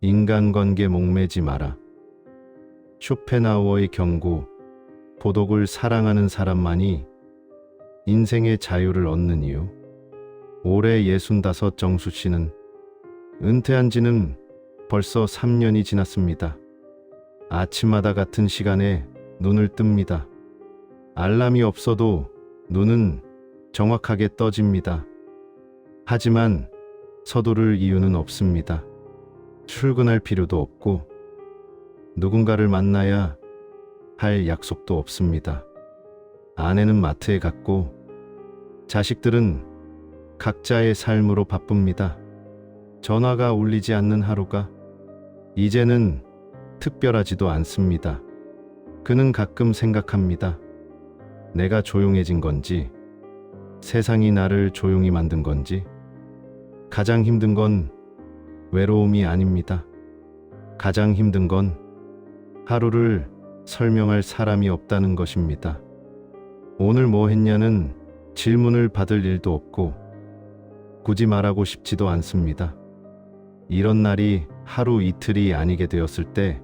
인간관계 목매지 마라. 쇼펜하우어의 경고, 고독을 사랑하는 사람만이 인생의 자유를 얻는 이유. 올해 65 정수 씨는 은퇴한 지는 벌써 3년이 지났습니다. 아침마다 같은 시간에 눈을 뜹니다. 알람이 없어도 눈은 정확하게 떠집니다. 하지만 서두를 이유는 없습니다. 출근할 필요도 없고 누군가를 만나야 할 약속도 없습니다. 아내는 마트에 갔고 자식들은 각자의 삶으로 바쁩니다. 전화가 울리지 않는 하루가 이제는 특별하지도 않습니다. 그는 가끔 생각합니다. 내가 조용해진 건지, 세상이 나를 조용히 만든 건지. 가장 힘든 건 외로움이 아닙니다. 가장 힘든 건 하루를 설명할 사람이 없다는 것입니다. 오늘 뭐 했냐는 질문을 받을 일도 없고 굳이 말하고 싶지도 않습니다. 이런 날이 하루 이틀이 아니게 되었을 때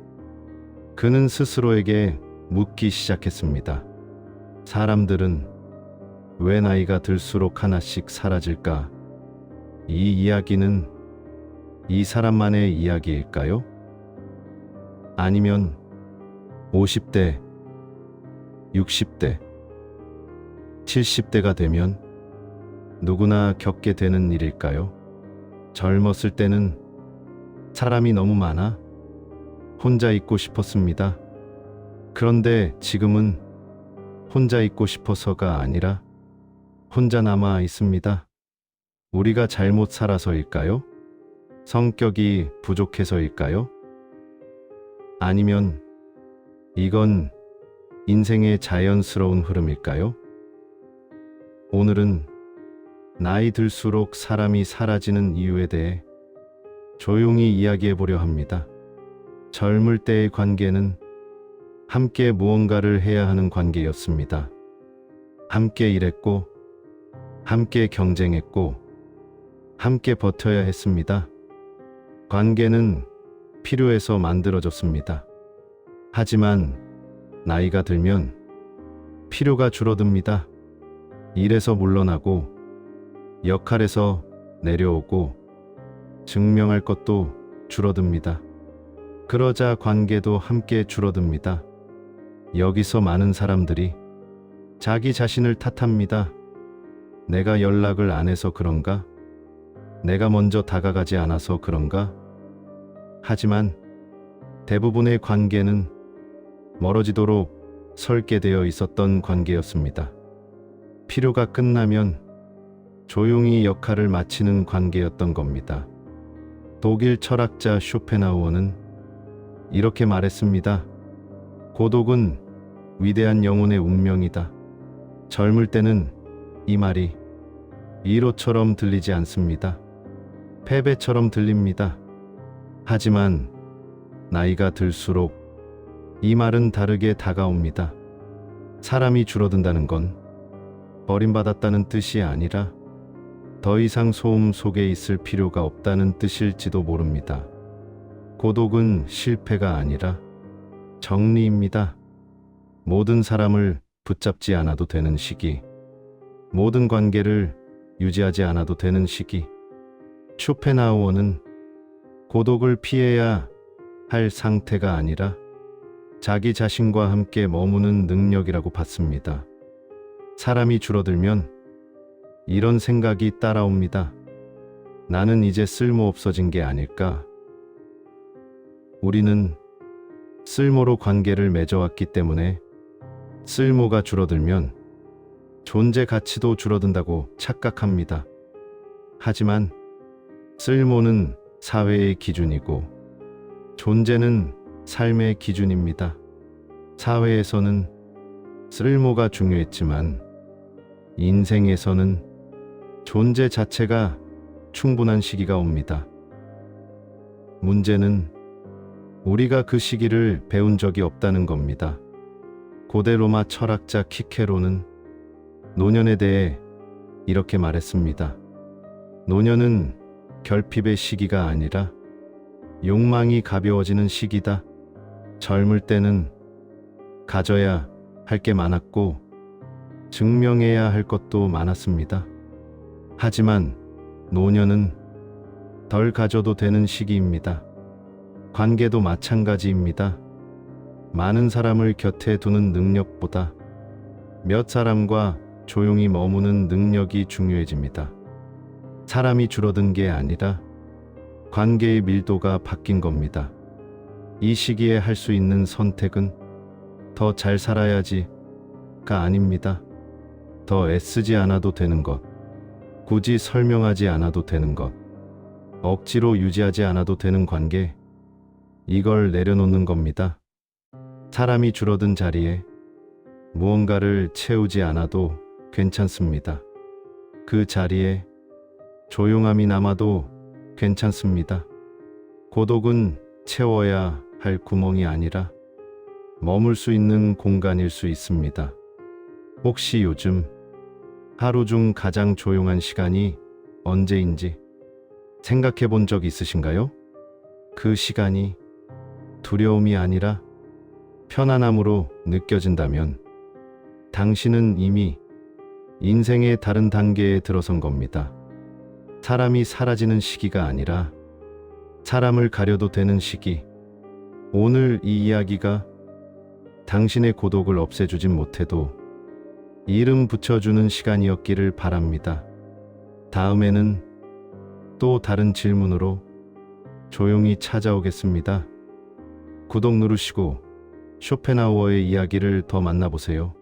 그는 스스로에게 묻기 시작했습니다. 사람들은 왜 나이가 들수록 하나씩 사라질까? 이 이야기는 이 사람만의 이야기일까요? 아니면 50대, 60대, 70대가 되면 누구나 겪게 되는 일일까요? 젊었을 때는 사람이 너무 많아 혼자 있고 싶었습니다. 그런데 지금은 혼자 있고 싶어서가 아니라 혼자 남아 있습니다. 우리가 잘못 살아서일까요? 성격이 부족해서일까요? 아니면 이건 인생의 자연스러운 흐름일까요? 오늘은 나이 들수록 사람이 사라지는 이유에 대해 조용히 이야기해 보려 합니다. 젊을 때의 관계는 함께 무언가를 해야 하는 관계였습니다. 함께 일했고, 함께 경쟁했고, 함께 버텨야 했습니다. 관계는 필요해서 만들어졌습니다. 하지만 나이가 들면 필요가 줄어듭니다. 일에서 물러나고, 역할에서 내려오고, 증명할 것도 줄어듭니다. 그러자 관계도 함께 줄어듭니다. 여기서 많은 사람들이 자기 자신을 탓합니다. 내가 연락을 안 해서 그런가? 내가 먼저 다가가지 않아서 그런가? 하지만 대부분의 관계는 멀어지도록 설계되어 있었던 관계였습니다. 필요가 끝나면 조용히 역할을 마치는 관계였던 겁니다. 독일 철학자 쇼펜하우어는 이렇게 말했습니다. 고독은 위대한 영혼의 운명이다. 젊을 때는 이 말이 위로처럼 들리지 않습니다. 패배처럼 들립니다. 하지만 나이가 들수록 이 말은 다르게 다가옵니다. 사람이 줄어든다는 건 버림받았다는 뜻이 아니라 더 이상 소음 속에 있을 필요가 없다는 뜻일지도 모릅니다. 고독은 실패가 아니라 정리입니다. 모든 사람을 붙잡지 않아도 되는 시기, 모든 관계를 유지하지 않아도 되는 시기. 쇼펜하우어는 고독을 피해야 할 상태가 아니라 자기 자신과 함께 머무는 능력이라고 봤습니다. 사람이 줄어들면 이런 생각이 따라옵니다. 나는 이제 쓸모없어진 게 아닐까? 우리는 쓸모로 관계를 맺어왔기 때문에 쓸모가 줄어들면 존재 가치도 줄어든다고 착각합니다. 하지만 쓸모는 사회의 기준이고 존재는 삶의 기준입니다. 사회에서는 쓸모가 중요했지만 인생에서는 존재 자체가 충분한 시기가 옵니다. 문제는 우리가 그 시기를 배운 적이 없다는 겁니다. 고대 로마 철학자 키케로는 노년에 대해 이렇게 말했습니다. 노년은 결핍의 시기가 아니라 욕망이 가벼워지는 시기다. 젊을 때는 가져야 할 게 많았고 증명해야 할 것도 많았습니다. 하지만 노년은 덜 가져도 되는 시기입니다. 관계도 마찬가지입니다. 많은 사람을 곁에 두는 능력보다 몇 사람과 조용히 머무는 능력이 중요해집니다. 사람이 줄어든 게 아니라 관계의 밀도가 바뀐 겁니다. 이 시기에 할 수 있는 선택은 더 잘 살아야지가 아닙니다. 더 애쓰지 않아도 되는 것, 굳이 설명하지 않아도 되는 것, 억지로 유지하지 않아도 되는 관계, 이걸 내려놓는 겁니다. 사람이 줄어든 자리에 무언가를 채우지 않아도 괜찮습니다. 그 자리에 조용함이 남아도 괜찮습니다. 고독은 채워야 할 구멍이 아니라 머물 수 있는 공간일 수 있습니다. 혹시 요즘 하루 중 가장 조용한 시간이 언제인지 생각해 본 적 있으신가요? 그 시간이 두려움이 아니라 편안함으로 느껴진다면 당신은 이미 인생의 다른 단계에 들어선 겁니다. 사람이 사라지는 시기가 아니라 사람을 가려도 되는 시기. 오늘 이 이야기가 당신의 고독을 없애주진 못해도 이름 붙여주는 시간이었기를 바랍니다. 다음에는 또 다른 질문으로 조용히 찾아오겠습니다. 구독 누르시고 쇼펜하우어의 이야기를 더 만나보세요.